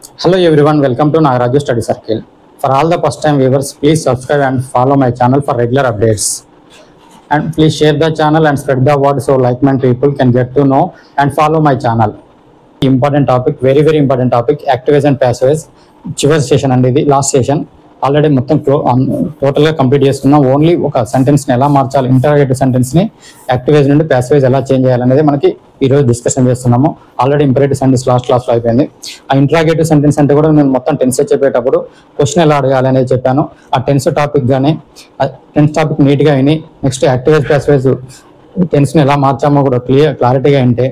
Hello everyone, welcome to Nagaraju Study Circle. For all the first time viewers, please subscribe and follow my channel for regular updates. And please share the channel and spread the word so like-minded people can get to know and follow my channel. Important topic, very important topic, actives and passives. చివరి session అండి ఇది, last session. Already మొత్తం టోటల్గా complete చేసుకున్నాం. Only ఒక సెంటెన్స్ని ఎలా మార్చాలి, interrogative సెంటెన్స్ని యాక్టివేజ్ నుండి ప్యాసివేజ్ ఎలా చేంజ్ చేయాలనేది మనకి ఈరోజు డిస్కషన్ చేస్తున్నాము. ఆల్రెడీ ఇంపరేటివ్ సెంటెన్స్ లాస్ట్ క్లాస్లో అయిపోయింది. ఆ ఇంటరాగేటివ్ సెంటెన్స్ అంటే కూడా నేను మొత్తం టెన్స్ చెప్పేటప్పుడు క్వశ్చన్ ఎలా అడగాలి అనేది చెప్పాను. ఆ టెన్స్ టాపిక్ కానీ టెన్స్ టాపిక్ నీట్గా విని నెక్స్ట్ యాక్టివేజ్ ప్యాసివేజ్ టెన్స్ని ఎలా మార్చామో కూడా క్లారిటీగా వింటే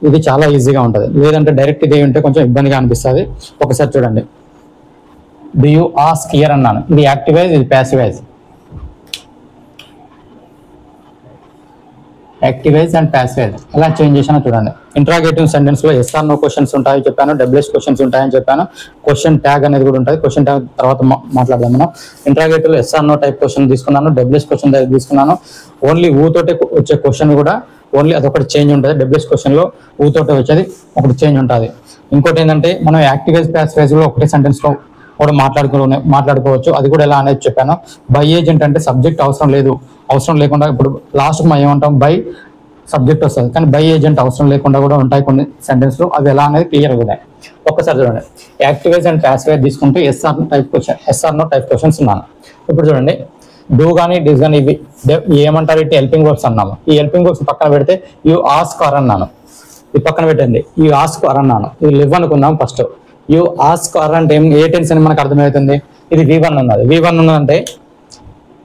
ఇది చాలా ఈజీగా ఉంటుంది. లేదంటే డైరెక్ట్ ఇది ఉంటే కొంచెం ఇబ్బందిగా అనిపిస్తుంది. ఒకసారి చూడండి. Do you ask here అన్నాను, ఇది యాక్టివైజ్, ఇది ప్యాసివైజ్. యాక్టివైజ్ అండ్ ప్యాసివైజ్ ఎలా చేంజ్ చేసినా చూడండి. ఇంటరాగేటివ్ సెంటెన్స్ లో ఎస్ఆర్ నో క్వశ్చన్స్ ఉంటాయని చెప్పాను, డబ్ల్యూఎస్ క్వశ్చన్స్ ఉంటాయని చెప్పాను. క్వశ్చన్ ట్యాగ్ అనేది కూడా ఉంటుంది. క్వశ్చన్ ట్యాగ్ తర్వాత మాట్లాడదాం మనం. ఇంటరాగేటివ్ లో ఎస్ఆర్ నో టైప్ క్వశ్చన్ తీసుకున్నాను, డబ్ల్యూఎస్ క్వశ్చన్ తీసుకున్నాను. ఓన్లీ ఊతోటే వచ్చే క్వశ్చన్ కూడా ఓన్లీ అదొకటి చేంజ్ ఉంటుంది. డబ్ల్యూఎస్ క్వశ్చన్ లో ఊతోటే వచ్చేది ఒకటి చేంజ్ ఉంటుంది. ఇంకోటి ఏంటంటే మనం యాక్టివైజ్ ప్యాసివైజ్ లో ఒకటే సెంటెన్స్ లో కూడా మాట్లాడుకోవచ్చు. అది కూడా ఎలా అనేది చెప్పాను. బై ఏజెంట్ అంటే సబ్జెక్ట్ అవసరం లేదు, అవసరం లేకుండా ఇప్పుడు లాస్ట్ మనం ఏమంటాం, బై సబ్జెక్ట్ వస్తుంది, కానీ బై ఏజెంట్ అవసరం లేకుండా కూడా ఉంటాయి కొన్ని సెంటెన్స్లో. అవి ఎలా అనేది క్లియర్ ఉన్నాయి. ఒక్కసారి చూడండి. యాక్టివైజ్ అండ్ ప్యాసివైజ్ తీసుకుంటే ఎస్ఆర్ నో టైప్ క్వశ్చన్స్ ఉన్నాను. ఇప్పుడు చూడండి, డూ కానీ డిస్ కానీ ఇవి ఏమంటారు, ఇటు హెల్పింగ్ వర్బ్స్ అన్నాము. ఈ హెల్పింగ్ వర్బ్స్ పక్కన పెడితే యూ ఆస్క్ ఆర్ అన్నాను, ఇది పక్కన పెట్టండి. యూ ఆస్క్ ఆర్ అన్నాను, ఇది లివ్ అనుకున్నాం ఫస్ట్. యూ ఆస్క్ ఆర్ అంటే ఏ టెన్స్ అని మనకు అర్థమవుతుంది. ఇది V1 ఉన్నది. V1 ఉన్నదంటే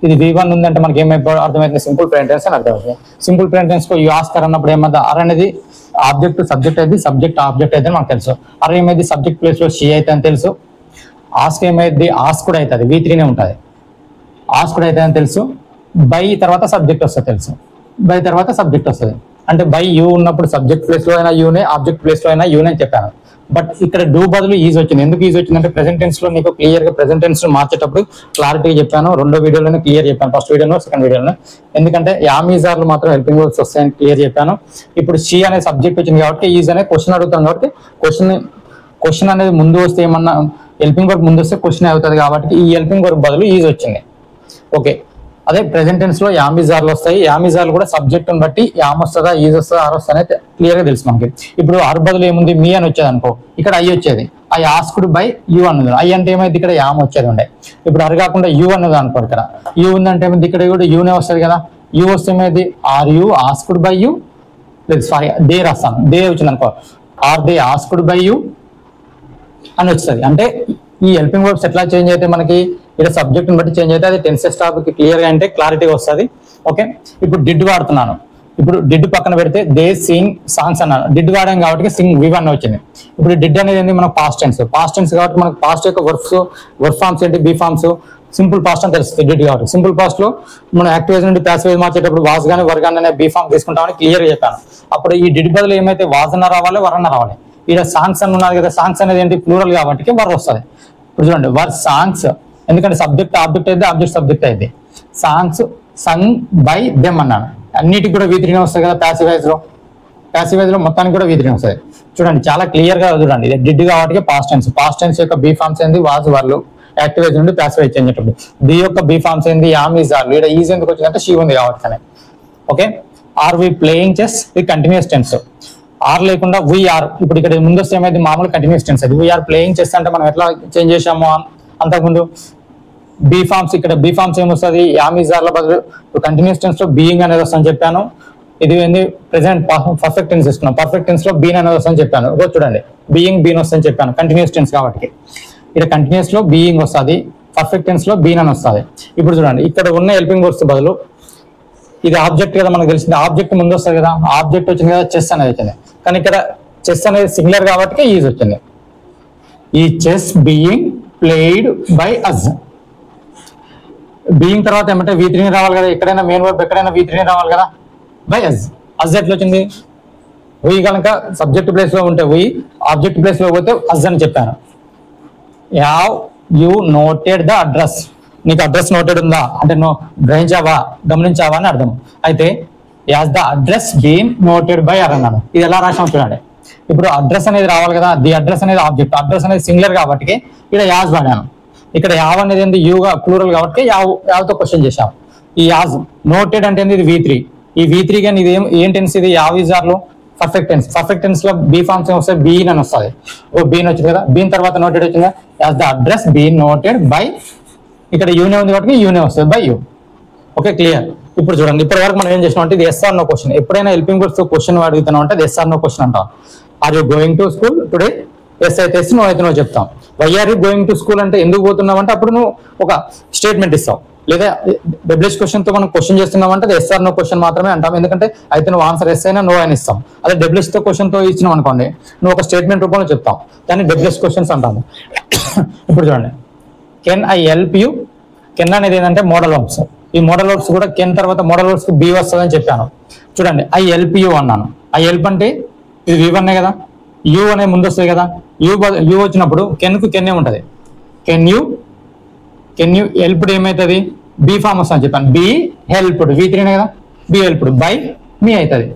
ఇది V1 ఉందంటే మనకి ఏమైపో అర్థమవుతుంది, సింపుల్ ప్రెజెంట్ టెన్స్ అని అర్థమవుతుంది. Simple present tense you ask are అన్నప్పుడు ఏమవుతుంది, ఆర్ అనేది ఆబ్జెక్ట్ సబ్జెక్ట్ అయితే, సబ్జెక్ట్ ఆబ్జెక్ట్ అయితే మనకు తెలుసు. ఆర్ ఏమైంది, సబ్జెక్ట్ ప్లేస్ లో షీ అయితే అని తెలుసు. ఆస్క్ ఏమైంది, ఆస్క్ కూడా అవుతుంది, V3నే ఉంటుంది. ఆస్క్ కూడా అయితే అని తెలుసు. బై తర్వాత సబ్జెక్ట్ వస్తుంది తెలుసు. బై తర్వాత సబ్జెక్ట్ వస్తుంది అంటే బై యూ ఉన్నప్పుడు సబ్జెక్ట్ ప్లేస్ లో అయినా యూనే, ఆబ్జెక్ట్ ప్లేస్ లో అయినా యూనే చెప్పాను. బట్ ఇక్కడ డూ బదులు ఈజ్ వచ్చింది. ఎందుకు ఈజ్ వచ్చిందంటే ప్రెజెంట్ టెన్స్ లో నీకు క్లియర్ గా ప్రెజెంట్ టెన్స్ మార్చేటప్పుడు క్లారిటీగా చెప్పాను. రెండో వీడియోలోనే క్లియర్ చెప్పాను, ఫస్ట్ వీడియోలో సెకండ్ వీడియోలో. ఎందుకంటే యామీజార్లు మాత్రం హెల్పింగ్ వర్బ్స్ వస్తాయని క్లియర్ చెప్పాను. ఇప్పుడు షీ అనే సబ్జెక్ట్ వచ్చింది కాబట్టి ఈజ్ అనే క్వశ్చన్ అడుగుతాం కాబట్టి క్వశ్చన్ అనేది ముందు వస్తే ఏమన్నా హెల్పింగ్ వర్బ్ ముందు వస్తే క్వశ్చన్ అవుతుంది కాబట్టి ఈ హెల్పింగ్ వర్బ్ బదులు ఈజ్ వచ్చింది. ఓకే, అదే ప్రెజెంట్ టెన్స్ లో యామిజార్లు వస్తాయి. యామిజార్లు కూడా సబ్జెక్ట్ బట్టి యామ్ వస్తుందా, ఈజ్ వస్తుందా, ఆర్ వస్తుందా అనేది క్లియర్ గా తెలుసు మనకి. ఇప్పుడు ఆర్ బదులు ఏముంది, మీ అని వచ్చేది అనుకో, ఇక్కడ ఐ వచ్చేది. ఐ ఆస్క్డ్ బై యూ అన్నది. ఐ అంటే ఏమైంది, ఇక్కడ యామ్ వచ్చేది ఉండే. ఇప్పుడు అర్ కాకుండా యూ అన్నది అనుకో, ఇక్కడ యూ ఉందంటే ఏమైంది, ఇక్కడ కూడా యూనే వస్తుంది కదా. యూ వస్తే ఏమైంది, are you asked by you, లేదు సారీ దే రాస్తాను, దే వచ్చింది అనుకో, are they asked by you అని వస్తుంది. అంటే ఈ హెల్పింగ్ వర్బ్స్ ఎట్లా చేంజ్ అయితే మనకి ఇక్కడ సబ్జెక్ట్ని బట్టి చేంజ్ అయితే అది టెన్సెస్ టాపిక్ క్లియర్గా అంటే క్లారిటీగా వస్తుంది. ఓకే, ఇప్పుడు డిడ్ వాడుతున్నాను. ఇప్పుడు డిడ్ పక్కన పెడితే దే సింగ్ సాంగ్స్ అన్నాను. డిడ్ వాడాం కాబట్టి సింగ్ V1 వచ్చింది. ఇప్పుడు డిడ్ అనేది ఏంటి, మనకు పాస్ట్ టెన్స్ కాబట్టి మనకు పాస్ట్ యొక్క వర్క్ ఫార్మ్స్ ఏంటి, బీ ఫార్మ్స్. సింపుల్ పాస్ట్ అని తెలుస్తుంది డిడ్ కాబట్టి. సింపుల్ పాస్ట్ లో మనం యాక్టివేజ్ నుండి ప్యాసివేజ్ మార్చేటప్పుడు వాజ్ కానీ వర్ కానీ అనే బీ ఫార్మ్ తీసుకుంటామని క్లియర్గా చెప్పాను. అప్పుడు ఈ డిడ్ బదులు ఏమైతే వాజ్ అన్న రావాలి, వర్ అన్న రావాలి. ఇక్కడ సాంగ్స్ అని ఉన్నది కదా, సాంగ్స్ అనేది ఏంటి ప్లూరల్ కాబట్టి వర్ వస్తుంది. ఇప్పుడు చూడండి, వర్ సాంగ్స్ ఎందుకంటే సబ్జెక్ట్ ఆబ్జెక్ట్ అయితే, ఆబ్జెక్ట్ సబ్జెక్ట్ అయితే. సాంగ్స్ సంగ్ బై దెమ్ అన్నాను. అన్నిటికి కూడా V3 వస్తాయి కదా ప్యాసివైజ్ లో మొత్తానికి కూడా V3 వస్తాయి. చూడండి చాలా క్లియర్ గా చూడండి. ఇది డిడ్ కాబట్టి పాస్ట్ టెన్స్ యొక్క బీ ఫార్మ్స్ ఏంది, వాజ్ వర్లు. యాక్టివేజ్ నుండి ప్యాసివైజ్ చేంజ్ అయ్యేటప్పుడు డి యొక్క బీ ఫార్మ్స్ ఏంది, యామ్ ఈజ్ ఆర్. ఇక్కడ ఈజ్ ఎందుకు వచ్చిందంటే షీ ఉంది కాబట్టి. Okay, are we playing chess, ఇది కంటిన్యూస్ టెన్స్. ఆర్ లేకుండా వీఆర్, ఇప్పుడు ఇక్కడ ముందు వస్తే ఏమైంది, మామూలు కంటిన్యూస్ టెన్స్. అది వీఆర్ ప్లేయింగ్ చెస్ అంటే మనం ఎట్లా చేంజ్ చేసాము అంతకుముందు. బీ ఫార్మ్స్, ఇక్కడ బీ ఫార్మ్స్ ఏమొస్తుంది, యామిజార్ల బదులు కంటిన్యూస్ టెన్స్ లో బీయింగ్ అనేది వస్తుందని చెప్పాను. ఇది ఏంది, ప్రెసెంట్ పర్ఫెక్ట్ టెన్స్ ఇస్తున్నాం. పర్ఫెక్ట్ టెన్స్ లో బీన్ అనేది వస్తుందని చెప్పాను. చూడండి, బీయింగ్ బీన్ వస్తుందని చెప్పాను, కంటిన్యూస్ టెన్స్ కాబట్టి. ఇక్కడ కంటిన్యూస్ లో బీయింగ్ వస్తుంది, పర్ఫెక్ట్ టెన్స్ లో బీన్ అని వస్తుంది. ఇప్పుడు చూడండి, ఇక్కడ ఉన్న హెల్పింగ్ వర్బ్స్ బదులు ఇది ఆబ్జెక్ట్ కదా మనకు తెలిసింది, ఆబ్జెక్ట్ ముందు వస్తుంది కదా, ఆబ్జెక్ట్ వచ్చింది కదా, చెస్ అనేది వచ్చింది. కానీ ఇక్కడ చెస్ అనేది సింగులర్ కాబట్టి ఈజ్ వచ్చింది. ఈ chess being played by us. Being తర్వాత ఏమంటే V3 రావాలి కదా, ఎక్కడైనా మెయిన్ వర్బ్ ఎక్కడైనా V3 రావాలి కదా, బై అస్ ఎట్లా వచ్చింది. వీ కనుక సబ్జెక్ట్ ప్లేస్ లో ఉంటే వీ, ఆబ్జెక్ట్ ప్లేస్ లో పోతే అస్ అని చెప్పాను. Have you noted the address, నీకు అడ్రస్ నోటెడ్ ఉందా అంటే గ్రహించావా, గమనించావా అని అర్థం. అయితే has the address been noted by her అన్నాను. ఇది ఎలా రాసాం చూడండి. ఇప్పుడు అడ్రస్ అనేది రావాలి కదా, ది అడ్రస్ అనేది ఆబ్జెక్ట్, అడ్రస్ అనేది సింగులర్ కాబట్టి ఇక్కడ యాజ్ వాడాను. ఇక్కడ యావ్ అనేది ఏంది యూగా ప్లూరల్ కాబట్టి యావ్తో క్వశ్చన్ చేశాం. ఈ యాజ్ నోటెడ్ అంటే ఇది V3. ఈ V3 కానీ ఇది ఏం టెన్స్, ఇది యావ్ ఈజ్ ఆర్ లో పర్ఫెక్ట్ టెన్స్. పర్ఫెక్ట్ టెన్స్ లో బీ ఫార్మ్స్ వస్తాయి, బీన్ అని వస్తుంది. బీన్ వచ్చింది కదా, బీన్ తర్వాత నోటెడ్ వచ్చింది, as the address been noted by, ఇక్కడ యూనే ఉంది కాబట్టి యూనే వస్తుంది బై యూ. Okay, clear. ఇప్పుడు చూడండి, ఇప్పటి వరకు మనం ఏం చేసినాం అంటే ఇది ఎస్ ఆర్ నో క్వశ్చన్. ఎప్పుడైనా హెల్పింగ్ వర్డ్స్ క్వశ్చన్ అడుగుతున్నాం అంటే అది ఎస్ ఆర్ నో క్వశ్చన్ అంటాం. Are you going to school today? Yes అయితే ఎస్, నో అయితే నో చెప్తాం. Why are you going to school అంటే ఎందుకు పోతున్నావు అంటే అప్పుడు నువ్వు ఒక స్టేట్మెంట్ ఇస్తావు. లేదా డబ్ల్యూహెచ్ క్వశ్చన్ తో మనం క్వశ్చన్ చేస్తున్నాం అంటే అది ఎస్ ఆర్ నో క్వశ్చన్ మాత్రమే అంటాం. ఎందుకంటే అయితే నువ్వు ఆన్సర్ ఎస్ అయినా నో అని ఇస్తాం. అదే డబ్ల్యూహెచ్ తో క్వశ్చన్ తో ఇచ్చినాం అనుకోండి, నువ్వు ఒక స్టేట్మెంట్ రూపంలో చెప్తాం. దాన్ని డబ్ల్యూహెచ్ క్వశ్చన్స్ అంటాము. ఇప్పుడు చూడండి, can I help you? Can అనేది ఏంటంటే మోడల్ వర్బ్స్. ఈ మోడల్ వర్బ్స్ కూడా కెన్ తర్వాత మోడల్ వర్బ్స్ కి బి వస్తుందని చెప్పాను. చూడండి, ఐ హెల్ప్ యూ అన్నాను. ఐ హెల్ప్ అంటే ఇది V1 కదా, యూ అనేది ముందు వస్తుంది కదా. యూ వచ్చినప్పుడు కెన్ కు కెన్నే ఉంటుంది. కెన్ యూ హెల్ప్డ్ ఏమవుతుంది? బి ఫామ్ వస్తుంది చెప్పాను. బి హెల్ప్డ్ V3 కదా, బి హెల్ప్డ్ బై మీ అవుతుంది.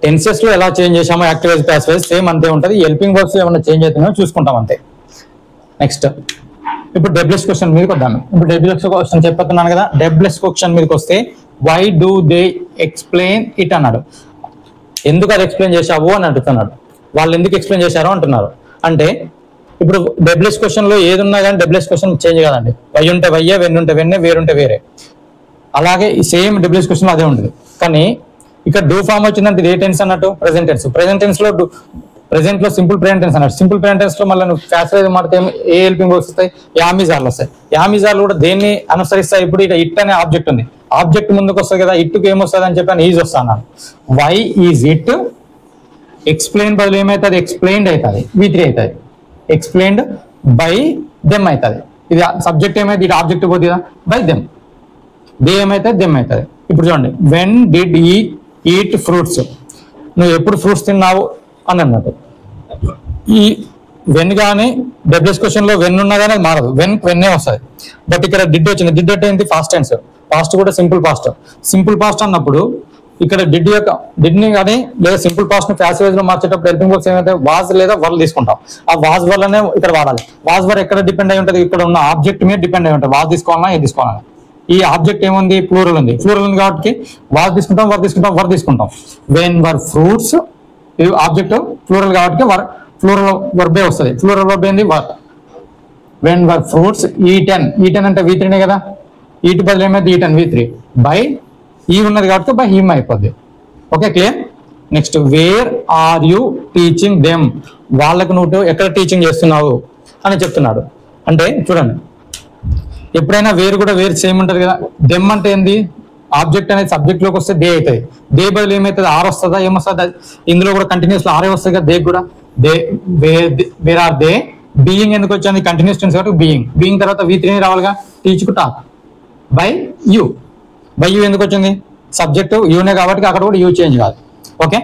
టెన్సెస్ లో ఎలా చేంజ్ చేసామో active voice passive voice same అంతే ఉంటుంది. హెల్పింగ్ వర్బ్స్ ఏమైనా చేంజ్ అవుతున్నాయో చూసుకుంటాం అంతే. నెక్స్ట్ ఇప్పుడు డబ్ల్యూహెచ్ క్వశ్చన్ మీదకి వద్దాము. ఇప్పుడు డబ్ల్యూహెచ్ క్వశ్చన్ చెప్తున్నాను కదా, డబ్ల్యూహెచ్ క్వశ్చన్ మీదకి వస్తే why do they explain it అన్నాడు. ఎందుకు అది ఎక్స్ప్లెయిన్ చేశావు అని అడుగుతున్నాడు. వాళ్ళు ఎందుకు ఎక్స్ప్లెయిన్ చేశారో అంటున్నారు. అంటే ఇప్పుడు డబ్ల్యూహెచ్ క్వశ్చన్ లో ఏది ఉన్నా కానీ డబ్ల్యూహెచ్ క్వశ్చన్ చేంజ్ కాదండి. వై ఉంటే వయ్యే, వెన్ ఉంటే వెన్నే, వేరుంటే వేరే. అలాగే సేమ్ డబ్ల్యూహెచ్ క్వశ్చన్ అదే ఉంటుంది. కానీ ఇక్కడ డూ ఫామ్ వచ్చిందంటే ఇది ఏ టెన్స్ అన్నట్టు? Present tense. ప్రెసెంట్ టెన్స్ లో ప్రెసెంట్ లో సింపుల్ ప్రెసెంట్ టెన్స్ అన్నట్టు. సింపుల్ ప్రెసెంట్ టెన్స్ లో మళ్ళీ నువ్వు ప్యాసివ్ వైజ్ మాడితే ఏ హెల్పింగ్ వర్బ్స్ వస్తాయి? యామిజార్లు వస్తాయి. యామిజార్లు కూడా దేన్ని అనుసరిస్తాయి? ఇప్పుడు ఇక ఇట్ అనే ఆబ్జెక్ట్ ఉంది, ఆబ్జెక్ట్ ముందుకు వస్తుంది కదా, ఇట్టుకు ఏమొస్తుంది అని చెప్పాను, ఈజ్ వస్తాను. Why is it? ఎక్స్ప్లెయిన్ బదులు ఏమవుతుంది? ఎక్స్ప్లెయిన్డ్ అవుతుంది, V3 అవుతుంది. ఎక్స్ప్లెయిన్డ్ బై దెమ్ అవుతుంది. ఇది సబ్జెక్ట్ ఏమైతే ఇటు ఆబ్జెక్ట్ పోతుంది కదా, బై దెమ్. దే ఏమైతుంది? దెమ్ అవుతుంది. ఇప్పుడు చూడండి, when did he eat fruits? నువ్వు ఎప్పుడు ఫ్రూట్స్ తిన్నావు అని అన్నట్టు. ఈ వెన్ కానీ డబ్ల్యూహెచ్ క్వశ్చన్ లో వెన్ ఉన్నా కానీ అది మారదు, వెన్నే వస్తుంది. బట్ ఇక్కడ డిడ్ వచ్చింది. డిడ్ అంటే ఏంటి? Past tense. పాస్ట్ కూడా సింపుల్ పాస్ట్. సింపుల్ పాస్ట్ అన్నప్పుడు ఇక్కడ డిడ్ ని కానీ లేదా సింపుల్ పాస్ట్ ని ప్యాసివ్ వైజ్ లో మార్చేటప్పుడు హెల్పింగ్ వర్బ్స్ ఏమైతే వాజ్ లేదా వర్ తీసుకుంటాం. ఆ వాజ్ వల్లనే ఇక్కడ వాడాలి. వాజ్ వర్ ఎక్కడ డిపెండ్ అయి ఉంటుంది? ఇక్కడ ఉన్న ఆబ్జెక్ట్ మీద డిపెండ్ అయి ఉంటుంది. వాజ్ తీసుకోవాలన్నా ఏది తీసుకోవాలన్నా. ఈ ఆబ్జెక్ట్ ఏముంది? ప్లూరల్ ఉంది. ప్లూరల్ ఉంది కాబట్టి వాజ్ తీసుకుంటాం, వర్ తీసుకుంటాం. When were fruits, object plural కాబట్టి ప్లూరల్ వర్బే వస్తుంది. ప్లూరల్ వర్బ్ ఏంది? Were. When were fruits eaten. Eaten అంటే V3 కదా, ఈట్ బదులు ఏమైతే ఈటెన్ V3 బై ఈ ఉన్నది కాబట్టి బై హిమ్ అయిపోద్ది. Okay, clear. Next, where are you teaching them? వాళ్ళకు నువ్వు ఎక్కడ టీచింగ్ చేస్తున్నావు అని చెప్తున్నాడు. అంటే చూడండి, ఎప్పుడైనా వేరు కూడా వేరు సేమ్ ఉంటుంది కదా. దెమ్ అంటే ఏంది? ఆబ్జెక్ట్ అనేది సబ్జెక్ట్ లోకి వస్తే దే అవుతుంది. దే బదులు ఏమవుతుంది? ఆర్ వస్తుందా? ఏమొస్తుంది? ఇందులో కూడా కంటిన్యూస్ లో ఆరే వస్తుంది కదా. దే కూడా they, where are they. Being ఎందుకు వచ్చింది? కంటిన్యూస్ టెన్స్ కాబట్టి బీయింగ్ తర్వాత V3 రావాలిగా. టీచ్ కు talk by you. By you ఎందుకు వచ్చింది? సబ్జెక్ట్ యూనే కాబట్టి అక్కడ కూడా యూ చేంజ్ కాదు. ఓకే,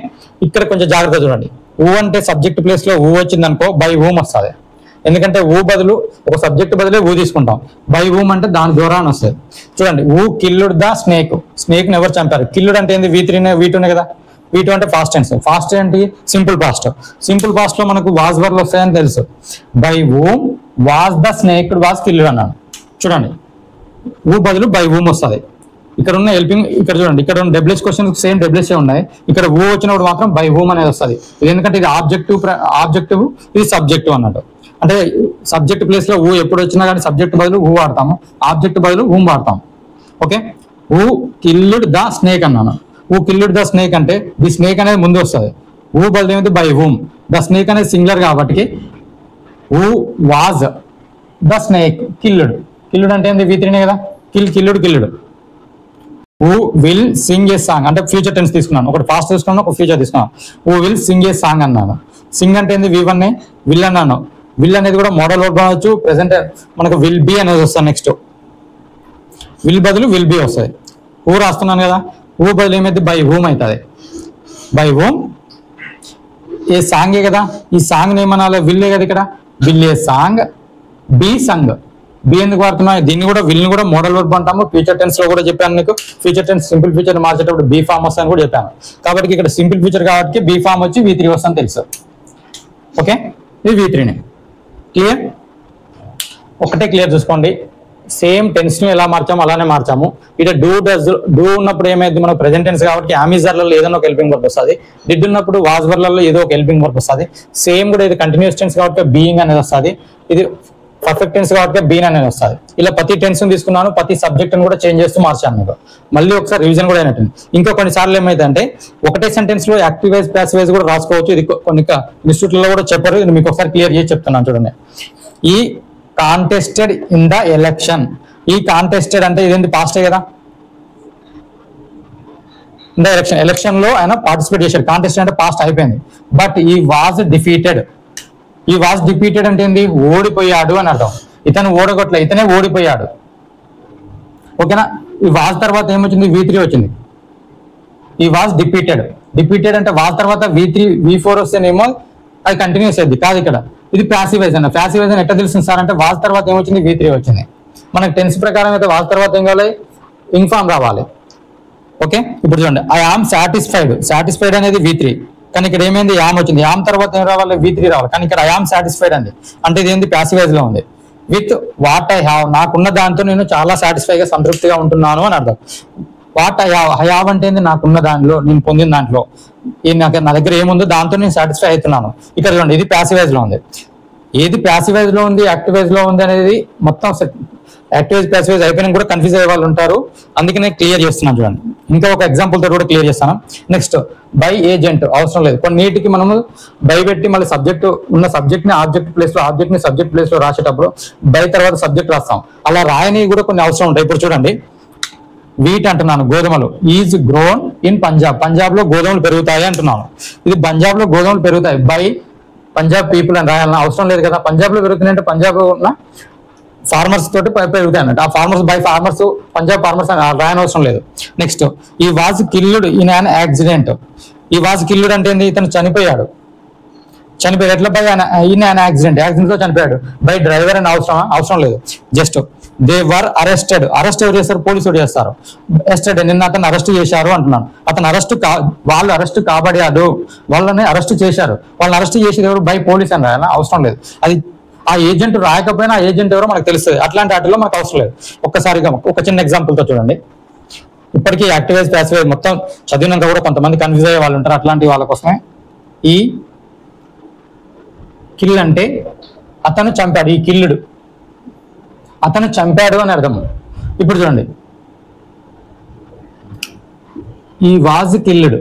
ఇక్కడ కొంచెం జాగ్రత్త చూడండి. ఊ అంటే సబ్జెక్ట్ ప్లేస్ లో ఊ వచ్చింది అనుకో, బై ఊమ్ వస్తుంది. ఎందుకంటే ఊ బదులు ఒక సబ్జెక్ట్ బదులే ఊ తీసుకుంటాం. బై ఊమ్ అంటే దాని ద్వారా అని వస్తుంది. చూడండి, ఊ కిల్లుడ్ ద స్నేక్. స్నేక్ ని ఎవరు చంపారు? కిల్లుడ్ అంటే ఏంది? V2 కదా. V2 అంటే ఫాస్ట్ టెన్స్. ఫాస్ట్ ఏంటి? Simple past. సింపుల్ పాస్ట్ లో మనకు వాజ్ వర్లు వస్తాయని తెలుసు. By whom was the snake was killed అన్నాను. చూడండి, ఊ బదులు బై ఊమ్ వస్తుంది. ఇక్కడ ఉన్న హెల్పింగ్ ఇక్కడ చూడండి, ఇక్కడ ఉన్న డబ్ల్యూహెచ్ క్వశ్చన్ సేమ్ డబ్ల్యూహెచ్ ఉన్నాయి. ఇక్కడ ఊ వచ్చినప్పుడు మాత్రం బై ఊమ్ అనేది వస్తుంది. ఇది ఎందుకంటే ఇది ఆబ్జెక్టివ్, ఇది సబ్జెక్టివ్ అన్నట్టు. అంటే సబ్జెక్ట్ ప్లేస్ లో ఊ ఎప్పుడు వచ్చినా కానీ సబ్జెక్ట్ బదులు ఊ వాడతాము, ఆబ్జెక్ట్ బదులు ఊమ్ వాడతాం. ఓకే, ఊ కిల్లుడ్ ద స్నేక్ అన్నాను. ఊ కిల్లుడ్ ద స్నేక్ అంటే ది స్నేక్ అనేది ముందు వస్తుంది. ఊ బదులు ఏమైతే? By um. ద స్నేక్ అనేది సింగులర్ కాబట్టి ఊ వాజ్ ద స్నేక్ కిల్లుడ్. కిల్లుడ్ అంటే ఏంది? V3 కదా. కిల్లుడ్. ఊ విల్ సింగ్ ఏ సాంగ్ అంటే ఫ్యూచర్ టెన్స్ తీసుకున్నాను. ఒకటి పాస్ట్ తీసుకున్నాను, ఒక ఫ్యూచర్ తీసుకున్నాను. ఊ విల్ సింగ్ ఏ సాంగ్ అన్నాను. సింగ్ అంటే ఏంది? V1. విల్ అన్నాను. విల్ అనేది కూడా మోడల్ వర్బ్ అవ్వచ్చు. ప్రెసెంట్ మనకు విల్ బి అనేది వస్తుంది. నెక్స్ట్ విల్ బదులు విల్ బి వస్తుంది. ఊ రాస్తున్నాను కదా, ఊ బదులు ఏమైతే? బై హూమ్ అవుతుంది. బై హూమ్ ఏ సాంగే కదా. ఈ సాంగ్ ఏమనాలి? విల్లే కదా. ఇక్కడ will a song, be sung. Be ఎందుకు వాడుతున్నాం, దీన్ని కూడా విల్ ని కూడా మోడల్ వర్బ్ అంటాము. ఫ్యూచర్ టెన్స్ లో కూడా చెప్పాను నీకు, ఫ్యూచర్ టెన్స్ సింపుల్ ఫ్యూచర్ మార్చేటప్పుడు బీ ఫామ్ వస్తాను కూడా చెప్పాను. కాబట్టి ఇక్కడ సింపుల్ ఫ్యూచర్ కాబట్టి బీ ఫామ్ వచ్చి V3 వస్తాను తెలుసు. ఓకే, ఇది V3ని క్లియర్. ఒకటే క్లియర్ చూసుకోండి, సేమ్ టెన్స్ ని ఎలా మార్చాము అలానే మార్చాము. ఇక్కడ డూ ఉన్నప్పుడు ఏమైంది, మనం ప్రెజెంట్ టెన్స్ కాబట్టి యామిజర్లలో ఏదైనా ఒక హెల్పింగ్ వర్బ్ వస్తుంది. డిడ్ ఉన్నప్పుడు వాజ్వర్లలో ఏదో ఒక హెల్పింగ్ వర్బ్ వస్తుంది. సేమ్ కూడా ఇది కంటిన్యూస్ టెన్స్ కాబట్టి బీయింగ్ అనేది వస్తుంది. ఇది పర్ఫెక్ట్ టెన్స్ కాబట్టి బీన్ అనేది వస్తుంది. ఇలా ప్రతి టెన్స్ తీసుకున్నాను, ప్రతి సబ్జెక్ట్ కూడా చేంజ్ చేస్తూ మార్చాను మీకు. మళ్ళీ ఒకసారి రివిజన్ కూడా అయినట్టుంది. ఇంకా కొన్నిసార్లు ఏమైందంటే ఒకటే సెంటెన్స్ లో యాక్టివ్ వైజ్ ప్యాసివ్ వైజ్ కూడా రాసుకోవచ్చు. ఇది కొన్ని ఇన్స్టిట్యూట్లలో కూడా చెప్పారు, ఇది మీకు ఒకసారి క్లియర్ చేసి చెప్తున్నాను చూడండి. ఈ కాంటెస్టెడ్ ఇన్ ద ఎలక్షన్, ఈ కాంటెస్టెడ్ అంటే ఇదేంటి పాస్టే కదా, ఇన్ ద ఎలక్షన్ లో ఆయన పార్టిసిపేట్ చేశాడు. కాంటెస్టెడ్ అంటే పాస్ట్ అయిపోయింది. బట్ ఈ వాజ్ డిఫీటెడ్, ఈ వాజ్ డిఫీటెడ్ అంటే ఏంది, ఓడిపోయాడు అని అర్థం. ఇతను ఓడగొట్ల, ఇతనే ఓడిపోయాడు. ఓకేనా, ఈ వాజ్ తర్వాత ఏమొచ్చింది, V3 వచ్చింది. ఈ వాజ్ డిఫీటెడ్, డిఫీటెడ్ అంటే వాజ్ తర్వాత V3 V4 వస్తేనేమో అది కంటిన్యూస్ అయింది కాదు. ఇక్కడ ఇది ప్యాసివ్ వైజ్ అన్న. ప్యాసివ్ వైజ్ అని ఎట్లా తెలుస్తుంది సార్ అంటే వాజ్ తర్వాత ఏమొచ్చింది, V3 వచ్చింది. మనకు టెన్స్ ప్రకారం అయితే వాజ్ తర్వాత ఏం కావాలి, ఇన్ఫార్మ్ రావాలి. ఓకే, ఇప్పుడు చూడండి, ఐ ఆమ్ సాటిస్ఫైడ్, సాటిస్ఫైడ్ అనేది V3, కానీ ఇక్కడ ఏమైంది, యామ్ వచ్చింది. యామ్ తర్వాత ఏం రావాలి, V3 రావాలి. కానీ ఇక్కడ ఐ ఆమ్ సాటిస్ఫైడ్ అండి, అంటే ఇది ఏంది, ప్యాసివ్ వైజ్ లో ఉంది. విత్ వాట్ ఐ హ్యావ్, నాకున్న దాంతో నేను చాలా సాటిస్ఫైగా సంతృప్తిగా ఉంటున్నాను అని అర్థం. వాట్ ఐ హ్యావ్ అంటే ఏంది, నాకున్న దాంట్లో, నేను పొందిన దాంట్లో, నా దగ్గర ఏముందో దాంతో నేను సాటిస్ఫై అవుతున్నాను. ఇక్కడ చూడండి, ఇది ప్యాసివ్ వైజ్ లో ఉంది. ఏది ప్యాసివ్ వైజ్ లో ఉంది, యాక్టివ్ వైజ్ లో ఉంది అనేది మొత్తం యాక్టివ్ వైజ్ ప్యాసివ్ వైజ్ అయిపోయినా కూడా కన్ఫ్యూజ్ అయ్యే వాళ్ళు ఉంటారు. అందుకే నేను క్లియర్ చేస్తున్నాను చూడండి. ఇంకా ఒక ఎగ్జాంపుల్ తో కూడా క్లియర్ చేస్తాను. నెక్స్ట్ బై ఏజెంట్ అవసరం లేదు. కొన్నిటికి మనము బై పెట్టి మళ్ళీ సబ్జెక్ట్ ఉన్న సబ్జెక్ట్ ని ఆబ్జెక్ట్ ప్లేస్ లో, ఆబ్జెక్ట్ ని సబ్జెక్ట్ ప్లేస్ లో రాసేటప్పుడు బై తర్వాత సబ్జెక్ట్ రాస్తాం. అలా రాయని కూడా కొన్ని అవసరం ఉంటాయి. ఇప్పుడు చూడండి, వీట్ అంటున్నాను, గోధుమలు. Is grown in Punjab, Punjab లో గోధుమలు పెరుగుతాయి అంటున్నాను. ఇది పంజాబ్ లో గోధుమలు పెరుగుతాయి బై పంజాబ్ పీపుల్ అని రాయాలన్న అవసరం లేదు కదా. పంజాబ్ లో పెరుగుతున్నాయంటే పంజాబ్ లో ఉన్న ఫార్మర్స్ తోటి పెరుగుతాయి అన్నట్టు. ఆ farmers by farmers, Punjab farmers అని రాయని అవసరం లేదు. నెక్స్ట్ ఈ was killed in an accident. ఈ వాజ్ కిల్డ్ అంటే ఏంటి, ఇతను చనిపోయాడు. చనిపోయాడు ఎట్లా, by in an accident, accident లో చనిపోయాడు. బై డ్రైవర్ అని అవసరం లేదు. Just they were arrested, arrest ఎవరు చేస్తారు, పోలీసులు చేస్తారు. అరెస్టెడ్ నిన్న అతను అరెస్ట్ చేశారు అంటున్నాను. అతను వాళ్ళు అరెస్ట్ కాబడ్డాడు, వాళ్ళని అరెస్ట్ చేశారు. వాళ్ళని అరెస్ట్ చేసేది ఎవరు, బై పోలీస్ అని రాయాలా, అవసరం లేదు. అది ఆ ఏజెంట్ రాయకపోయినా ఆ ఏజెంట్ ఎవరో మనకు తెలుస్తుంది. అట్లాంటి వాటిలో మనకు అవసరం లేదు. ఒక్కసారిగా ఒక చిన్న ఎగ్జాంపుల్ తో చూడండి. ఇప్పటికీ యాక్టివైజ్ ప్యాసివైజ్ మొత్తం చదివినాక కూడా కొంతమంది కన్ఫ్యూజ్ అయ్యే వాళ్ళు ఉంటారు. అట్లాంటి వాళ్ళ కోసమే ఈ కిల్ అంటే అతను చంపాడు, ఈ కిల్లుడు అతను చంపాడు అని అర్థం. ఇప్పుడు చూడండి, ఈ వాజ్ కిల్లుడు,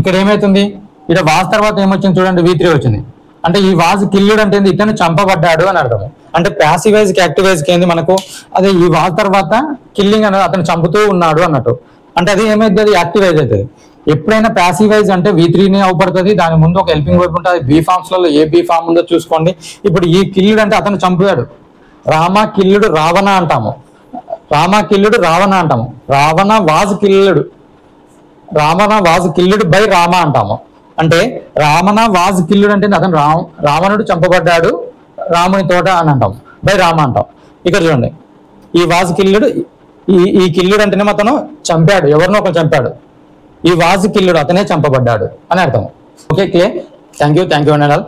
ఇక్కడ ఏమైతుంది, ఇక్కడ వాజ్ తర్వాత ఏమొచ్చింది చూడండి, V3 వచ్చింది. అంటే ఈ వాజ్ కిల్లుడు అంటే ఇతను చంపబడ్డాడు అని అర్థం. అంటే ప్యాసివైజ్ కి యాక్టివైజ్ కి ఏంది మనకు, అదే ఈ వాజ్ తర్వాత కిల్లింగ్ అనేది అతను చంపుతూ ఉన్నాడు అన్నట్టు. అంటే అది ఏమైంది, అది యాక్టివైజ్ అవుతుంది. ఎప్పుడైనా ప్యాసివైజ్ అంటే V3నే అవపడుతుంది. దాని ముందు ఒక హెల్పింగ్ వర్బ్ ఉంటుంది. బీ ఫార్మ్స్ లలో ఏ బీ ఫార్మ్ ఉందో చూసుకోండి. ఇప్పుడు ఈ కిల్లుడు అంటే అతను చంపాడు. రామ కిల్లుడు రావణ అంటాము. రామ కిల్లుడు రావణ అంటాము. Ravana was killed, Ravana was killed by Rama అంటాము. అంటే రావణ వాజ్ కిల్లుడు అంటే అతను రావణుడు చంపబడ్డాడు రాముని తోట అని అంటాం, బై రామ అంటాం. ఇక్కడ చూడండి, ఈ వాజ్ కిల్లుడు, ఈ కిల్లుడు అంటేనేమో అతను చంపాడు, ఎవరినో ఒకరు చంపాడు. ఈ వాజ్ కిల్లుడు అతనే చంపబడ్డాడు అని అర్థం. Okay, thank you and all.